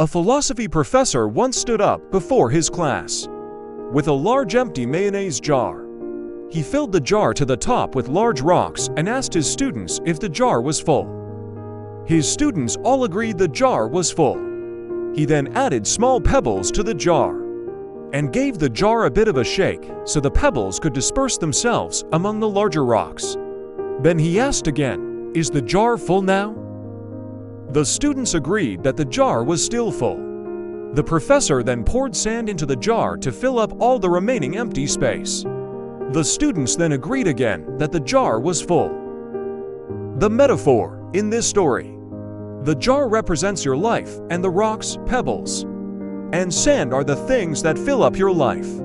A philosophy professor once stood up before his class with a large empty mayonnaise jar. He filled the jar to the top with large rocks and asked his students if the jar was full. His students all agreed the jar was full. He then added small pebbles to the jar and gave the jar a bit of a shake so the pebbles could disperse themselves among the larger rocks. Then he asked again, "Is the jar full now?" The students agreed that the jar was still full. The professor then poured sand into the jar to fill up all the remaining empty space. The students then agreed again that the jar was full. The metaphor in this story: the jar represents your life, and the rocks, pebbles, and sand are the things that fill up your life.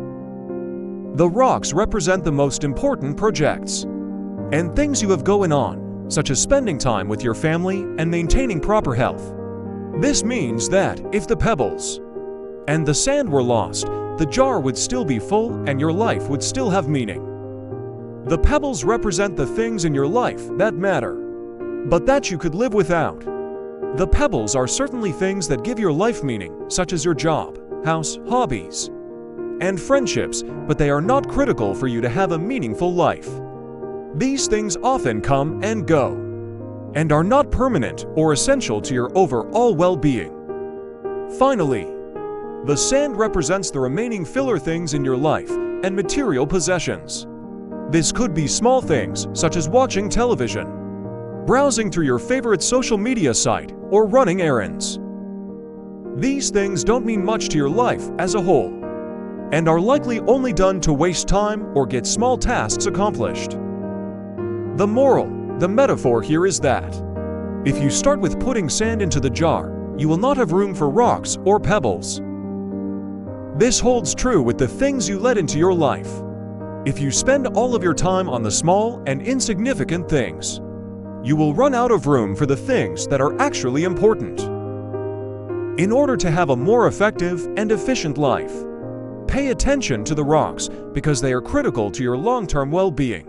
The rocks represent the most important projects and things you have going on, such as spending time with your family and maintaining proper health. This means that if the pebbles and the sand were lost, the jar would still be full and your life would still have meaning. The pebbles represent the things in your life that matter, but that you could live without. The pebbles are certainly things that give your life meaning, such as your job, house, hobbies, and friendships, but they are not critical for you to have a meaningful life. These things often come and go, and are not permanent or essential to your overall well-being. Finally, the sand represents the remaining filler things in your life and material possessions. This could be small things such as watching television, browsing through your favorite social media site, or running errands. These things don't mean much to your life as a whole, and are likely only done to waste time or get small tasks accomplished. The moral, the metaphor here is that if you start with putting sand into the jar, you will not have room for rocks or pebbles. This holds true with the things you let into your life. If you spend all of your time on the small and insignificant things, you will run out of room for the things that are actually important. In order to have a more effective and efficient life, pay attention to the rocks because they are critical to your long-term well-being.